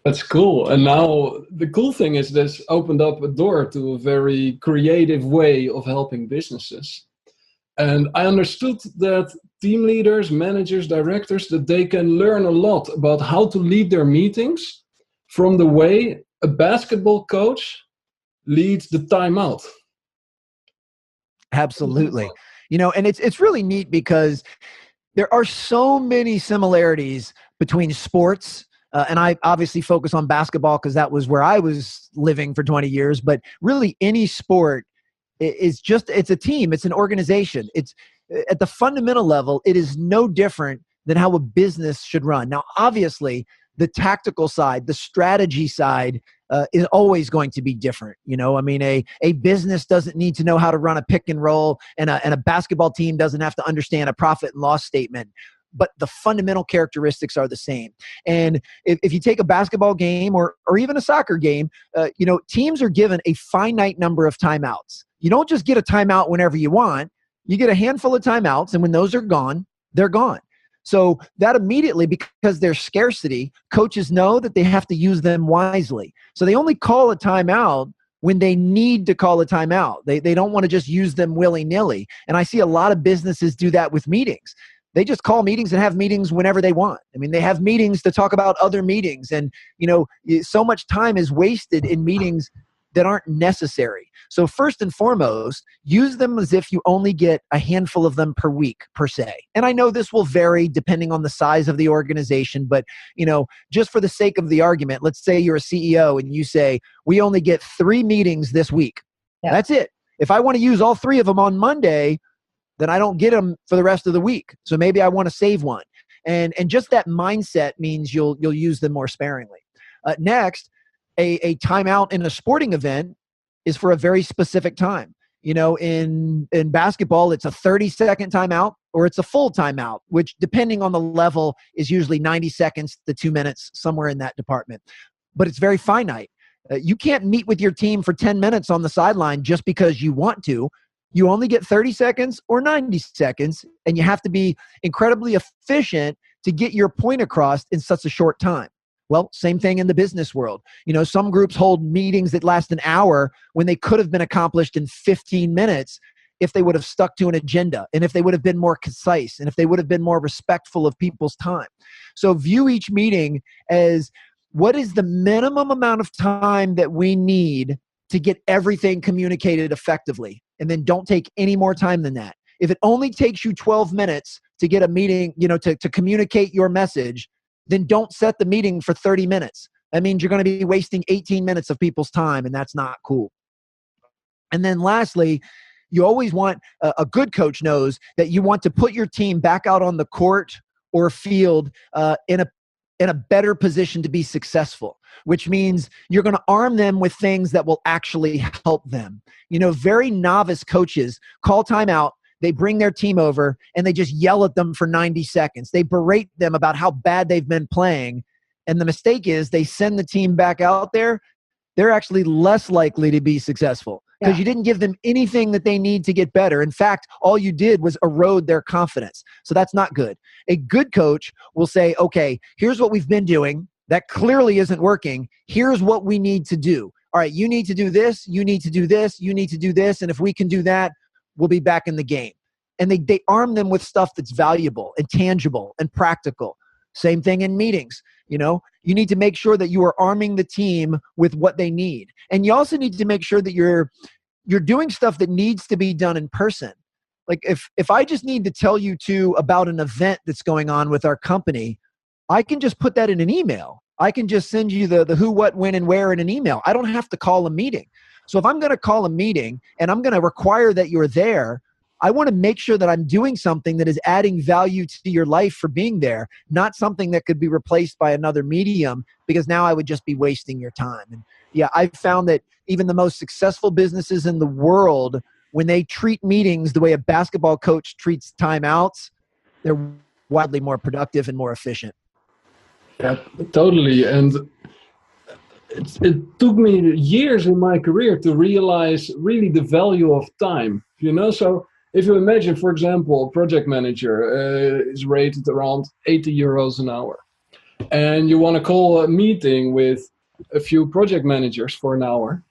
That's cool. And now the cool thing is this opened up a door to a very creative way of helping businesses. And I understood that team leaders, managers, directors, that they can learn a lot about how to lead their meetings from the way a basketball coach leads the timeout. Absolutely. And it's really neat because there are so many similarities between sports. And I obviously focus on basketball because that was where I was living for 20 years. But really any sport is it's a team. It's an organization. It's at the fundamental level, it is no different than how a business should run. Now, obviously, the tactical side, the strategy side is always going to be different. A business doesn't need to know how to run a pick and roll, and a basketball team doesn't have to understand a profit and loss statement. But the fundamental characteristics are the same. And if you take a basketball game or even a soccer game, teams are given a finite number of timeouts. You don't just get a timeout whenever you want. You get a handful of timeouts, and when those are gone, they're gone. So that immediately, because there's scarcity, coaches know that they have to use them wisely. So they only call a timeout when they need to call a timeout. They don't want to just use them willy-nilly. And I see a lot of businesses do that with meetings. They just call meetings and have meetings whenever they want. I mean, they have meetings to talk about other meetings. And, so much time is wasted in meetings that aren't necessary. So first and foremost, use them as if you only get a handful of them per week, per se. And I know this will vary depending on the size of the organization, but, just for the sake of the argument, let's say you're a CEO and you say, we only get 3 meetings this week. Yeah. That's it. If I want to use all 3 of them on Monday, then I don't get them for the rest of the week. So maybe I want to save one. And just that mindset means you'll use them more sparingly. Next, a timeout in a sporting event is for a very specific time. In basketball, it's a 30-second timeout or it's a full timeout, which depending on the level is usually 90 seconds to 2 minutes, somewhere in that department. But it's very finite. You can't meet with your team for 10 minutes on the sideline just because you want to. You only get 30 seconds or 90 seconds, and you have to be incredibly efficient to get your point across in such a short time. Well, same thing in the business world. Some groups hold meetings that last an hour when they could have been accomplished in 15 minutes if they would have stuck to an agenda, and if they would have been more concise, and if they would have been more respectful of people's time. So view each meeting as, what is the minimum amount of time that we need to get everything communicated effectively? And then don't take any more time than that. If it only takes you 12 minutes to get a meeting, to communicate your message, then don't set the meeting for 30 minutes. That means you're going to be wasting 18 minutes of people's time, and that's not cool. And then lastly, you always want, a good coach knows that you want to put your team back out on the court or field in a better position to be successful, which means you're going to arm them with things that will actually help them. Very novice coaches call timeout, they bring their team over, and they just yell at them for 90 seconds. They berate them about how bad they've been playing. And the mistake is they send the team back out there. They're actually less likely to be successful because you didn't give them anything that they need to get better. In fact, all you did was erode their confidence. So that's not good. A good coach will say, okay, here's what we've been doing. That clearly isn't working. Here's what we need to do. All right, you need to do this. You need to do this. You need to do this. And if we can do that, we'll be back in the game. And they arm them with stuff that's valuable and tangible and practical. Same thing in meetings. You need to make sure that you are arming the team with what they need. And you also need to make sure that you're doing stuff that needs to be done in person. Like if I just need to tell you about an event that's going on with our company, I can just put that in an email. I can just send you the who, what, when, and where in an email. I don't have to call a meeting. So if I'm going to call a meeting and I'm going to require that you're there, I want to make sure that I'm doing something that is adding value to your life for being there, not something that could be replaced by another medium, because now I would just be wasting your time. And yeah, I've found that even the most successful businesses in the world, when they treat meetings the way a basketball coach treats timeouts, they're wildly more productive and more efficient. Yeah, totally. And it took me years in my career to realize really the value of time, So if you imagine, for example, a project manager is rated around 80 euros an hour, and you want to call a meeting with a few project managers for an hour,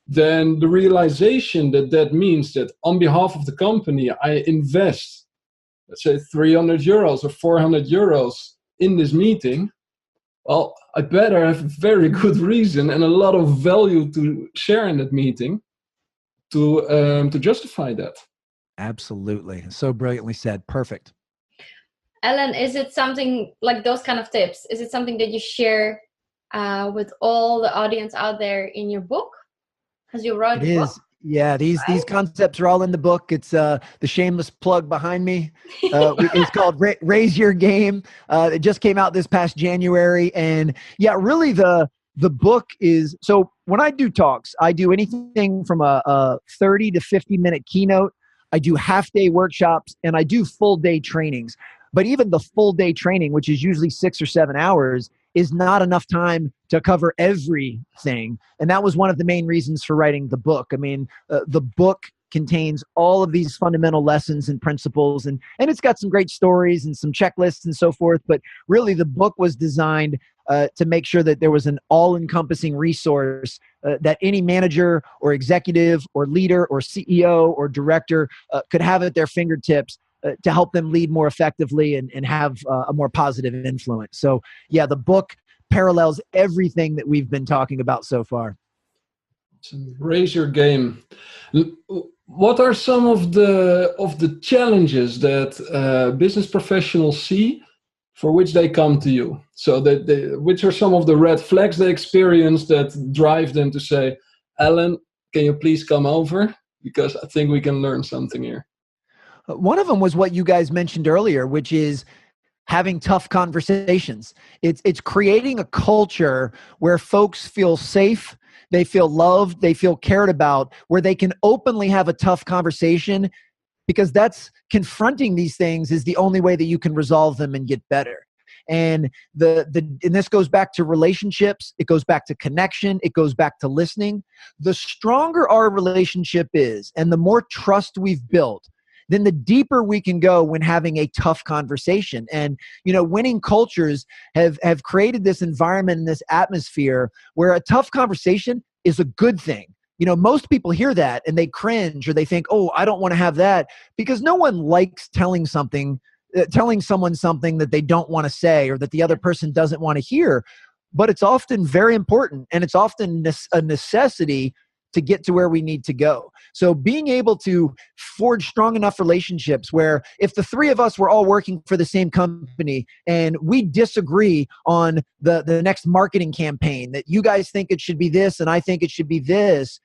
then the realization that means that on behalf of the company, I invest, let's say 300 euros or 400 euros in this meeting. Well, I better have a very good reason and a lot of value to share in that meeting to justify that. Absolutely. So brilliantly said. Perfect. Alan, is it something like those kind of tips? Is it something that you share with all the audience out there in your book? Because you wrote the book? Yeah, these concepts are all in the book. It's the shameless plug behind me. It's called Raise Your Game. It just came out this past January. And yeah, really the book is, so when I do talks, I do anything from a 30 to 50 minute keynote. I do half-day workshops, and I do full-day trainings. But even the full-day training, which is usually 6 or 7 hours, is not enough time to cover everything. And that was one of the main reasons for writing the book. I mean, the book contains all of these fundamental lessons and principles, and it's got some great stories and some checklists and so forth. But really, the book was designed to make sure that there was an all-encompassing resource that any manager or executive or leader or CEO or director could have at their fingertips to help them lead more effectively and have a more positive influence. So yeah, the book parallels everything that we've been talking about so far. Raise your game. What are some of the challenges that business professionals see for which they come to you? So which are some of the red flags they experience that drive them to say, Alan, can you please come over? Because I think we can learn something here. One of them was what you guys mentioned earlier, which is having tough conversations. It's creating a culture where folks feel safe, they feel loved, they feel cared about, where they can openly have a tough conversation, because that's confronting these things is the only way that you can resolve them and get better. And and this goes back to relationships. It goes back to connection. It goes back to listening. The stronger our relationship is and the more trust we've built, then the deeper we can go when having a tough conversation. And, winning cultures have created this environment and this atmosphere where a tough conversation is a good thing. Most people hear that and they cringe or they think, oh, I don't want to have that, because no one likes telling someone something that they don't want to say or that the other person doesn't want to hear. But it's often very important, and it's often a necessity to get to where we need to go. So being able to forge strong enough relationships where if the three of us were all working for the same company and we disagree on the next marketing campaign, that you guys think it should be this and I think it should be this,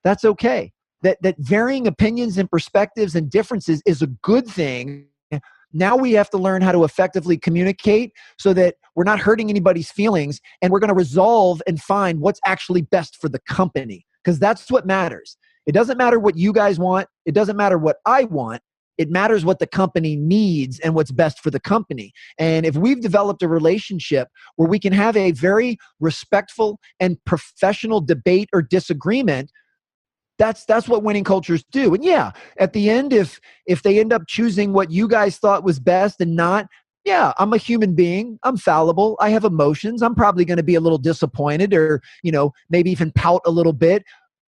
that's okay. That varying opinions and perspectives and differences is a good thing. Now we have to learn how to effectively communicate so that we're not hurting anybody's feelings, and we're going to resolve and find what's actually best for the company, because that's what matters. It doesn't matter what you guys want. It doesn't matter what I want. It matters what the company needs and what's best for the company. And if we've developed a relationship where we can have a very respectful and professional debate or disagreement, that's what winning cultures do. And yeah, at the end, if they end up choosing what you guys thought was best and not, yeah, I'm a human being. I'm fallible. I have emotions. I'm probably going to be a little disappointed or, maybe even pout a little bit.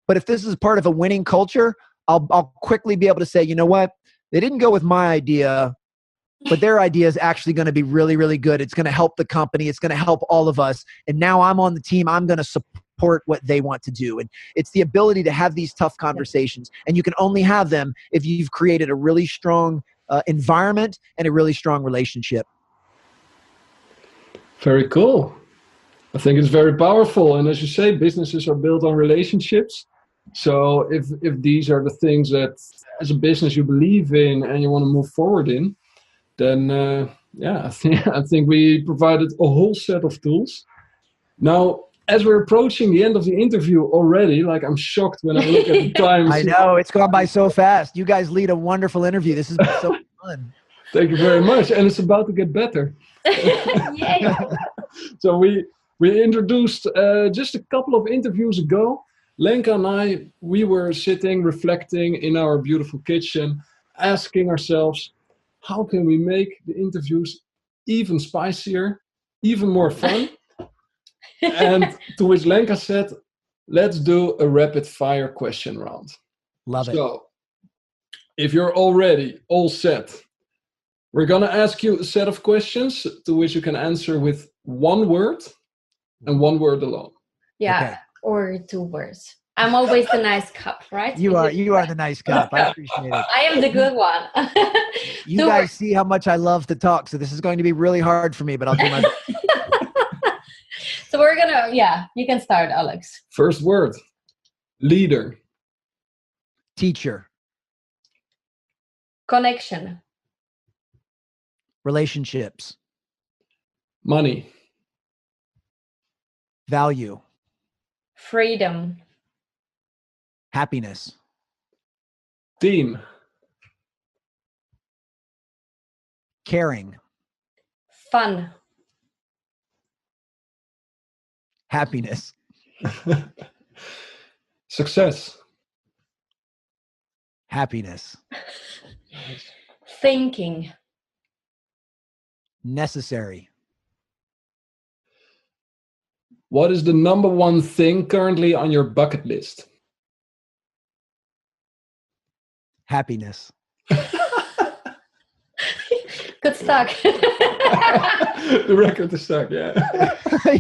But if this is part of a winning culture, I'll quickly be able to say, you know what? They didn't go with my idea, but their idea is actually going to be really, really good. It's going to help the company. It's going to help all of us. And now I'm on the team. I'm going to support what they want to do. And it's the ability to have these tough conversations. And you can only have them if you've created a really strong environment and a really strong relationship. Very cool. I think it's very powerful. And as you say, businesses are built on relationships. So if these are the things that as a business you believe in and you want to move forward in, then I think we provided a whole set of tools. Now, as we're approaching the end of the interview already, I'm shocked when I look at the time. I know, it's gone by so fast. You guys lead a wonderful interview. This has been so fun. Thank you very much. And it's about to get better. Yay. So we introduced just a couple of interviews ago. Lenka and I, we were sitting, reflecting in our beautiful kitchen, asking ourselves, how can we make the interviews even spicier, even more fun? And to which Lenka said, let's do a rapid fire question round. Love it. So, if you're already all set, we're going to ask you a set of questions to which you can answer with one word and one word alone. Yeah, okay. Or 2 words. I'm always the nice cop, right? You are the nice cop. I appreciate it. I am the good one. You guys see how much I love to talk, so this is going to be really hard for me, but I'll do my best. So we're gonna, you can start, Alex. First word, leader. Teacher. Connection. Relationships. Money. Value. Freedom. Happiness. Team. Caring. Fun. Happiness. Success. Happiness. Thinking. Necessary. What is the number one thing currently on your bucket list? Happiness. Good stuck. The record is stuck, yeah.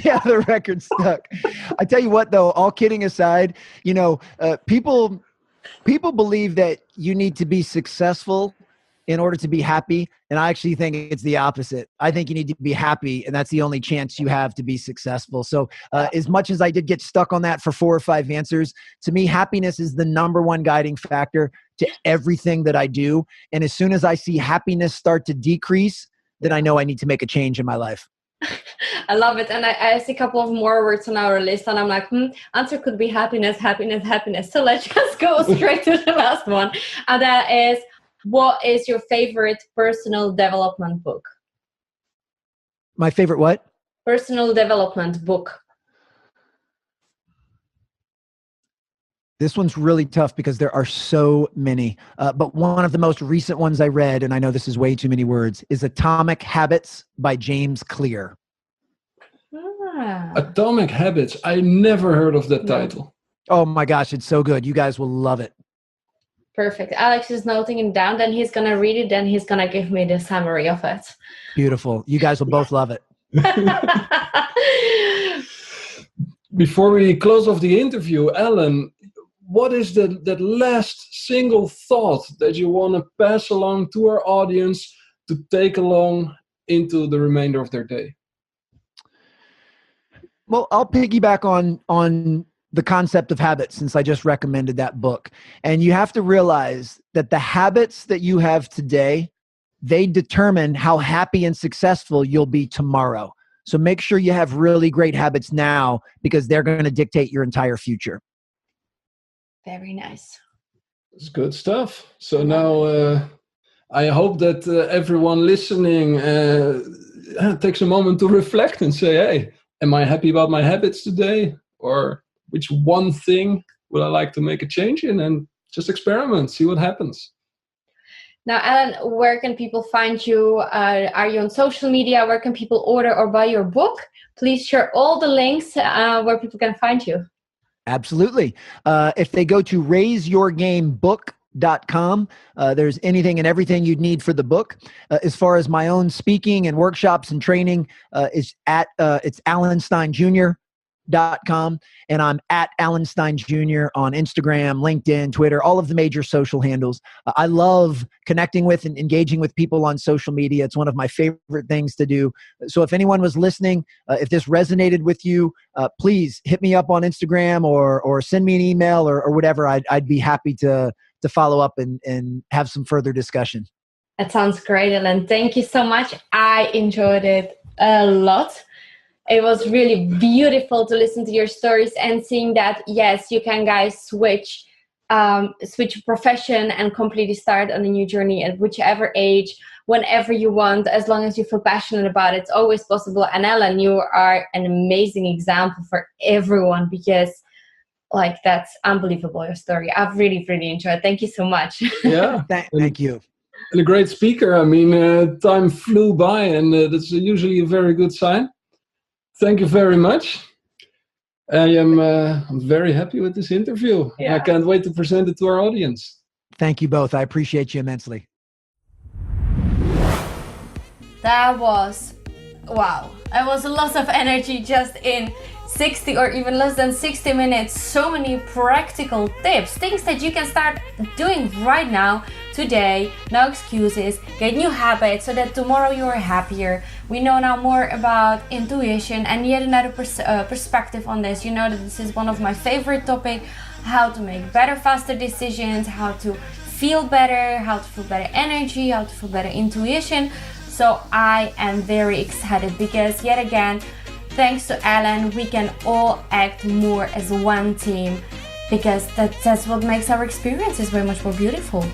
Yeah, the record's stuck. I tell you what, though, all kidding aside, people believe that you need to be successful in order to be happy. And I actually think it's the opposite. I think you need to be happy, and that's the only chance you have to be successful. So as much as I did get stuck on that for 4 or 5 answers, to me, happiness is the number one guiding factor to everything that I do. And as soon as I see happiness start to decrease, then I know I need to make a change in my life. I love it. And I see a couple of more words on our list, and I'm like, answer could be happiness, happiness, happiness. So let's just go straight to the last one. And that is, what is your favorite personal development book? My favorite what? Personal development book. This one's really tough because there are so many. But one of the most recent ones I read, and I know this is way too many words, is Atomic Habits by James Clear. Atomic Habits. I never heard of that title. Oh my gosh, it's so good. You guys will love it. Perfect. Alex is noting it down, then he's going to read it, then he's going to give me the summary of it. Beautiful. You guys will both love it. Before we close off the interview, Alan, what is that last single thought that you want to pass along to our audience to take along into the remainder of their day? Well, I'll piggyback on the concept of habits, since I just recommended that book. And you have to realize that the habits that you have today, they determine how happy and successful you'll be tomorrow. So make sure you have really great habits now, because they're going to dictate your entire future. Very nice. It's good stuff. So now I hope that everyone listening takes a moment to reflect and say, hey, am I happy about my habits today? Or which one thing would I like to make a change in? And just experiment, see what happens. Now, Alan, where can people find you? Are you on social media? Where can people order or buy your book? Please share all the links where people can find you. Absolutely. If they go to raiseyourgamebook.com, there's anything and everything you'd need for the book. As far as my own speaking and workshops and training, it's alansteinjr.com, and I'm at Alan Stein Jr. on Instagram, LinkedIn, Twitter, all of the major social handles. I love connecting with and engaging with people on social media. It's one of my favorite things to do. So if anyone was listening, if this resonated with you, please hit me up on Instagram or send me an email or whatever. I'd be happy to follow up and have some further discussion. That sounds great, Alan. Thank you so much. I enjoyed it a lot. It was really beautiful to listen to your stories and seeing that, yes, you can guys switch profession and completely start on a new journey at whichever age, whenever you want, as long as you feel passionate about it. It's always possible. And Ellen, you are an amazing example for everyone, because that's unbelievable, your story. I've really, really enjoyed it. Thank you so much. Yeah. Thank you. And a great speaker. I mean, time flew by, and that's usually a very good sign. Thank you very much. I'm very happy with this interview. Yeah. I can't wait to present it to our audience. Thank you both. I appreciate you immensely. That was, wow. It was a lot of energy just in 60 or even less than 60 minutes. So many practical tips, things that you can start doing right now, today. No excuses. Get new habits so that tomorrow you are happier. We know now more about intuition and yet another perspective on this. You know that this is one of my favorite topics, how to make better, faster decisions, how to feel better, how to feel better energy, how to feel better intuition. So I am very excited because yet again, thanks to Alan, we can all act more as one team, because that's what makes our experiences very much more beautiful.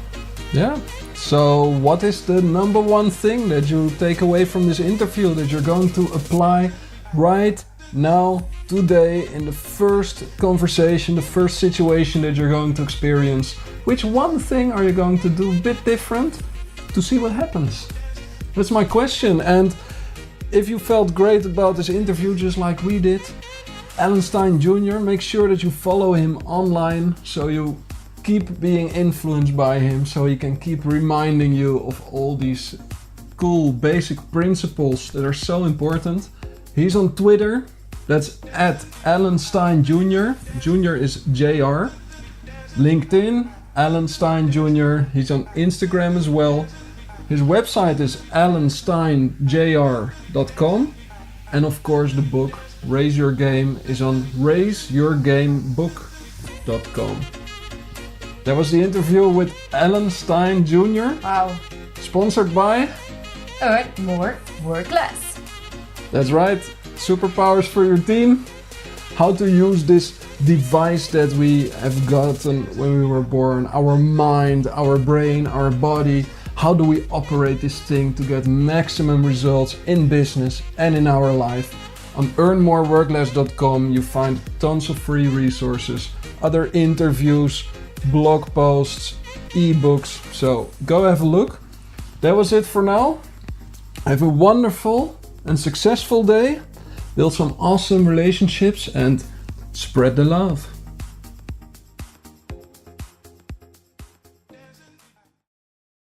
Yeah. So what is the number one thing that you take away from this interview that you're going to apply right now, today, in the first conversation, the first situation that you're going to experience? Which one thing are you going to do a bit different to see what happens? That's my question. And if you felt great about this interview, just like we did, Alan Stein Jr., make sure that you follow him online so you keep being influenced by him, so he can keep reminding you of all these cool basic principles that are so important. He's on Twitter, that's at Alan Stein Jr. Jr. is JR. LinkedIn, Alan Stein Jr. He's on Instagram as well. His website is alansteinjr.com, and of course the book Raise Your Game is on raiseyourgamebook.com. That was the interview with Alan Stein Jr. Wow. Sponsored by Earn More, Work Less. That's right. Superpowers for your team. How to use this device that we have gotten when we were born. Our mind, our brain, our body. How do we operate this thing to get maximum results in business and in our life? On earnmoreworkless.com you find tons of free resources, other interviews, blog posts, ebooks, so go have a look. That was it for now. Have a wonderful and successful day, build some awesome relationships and spread the love.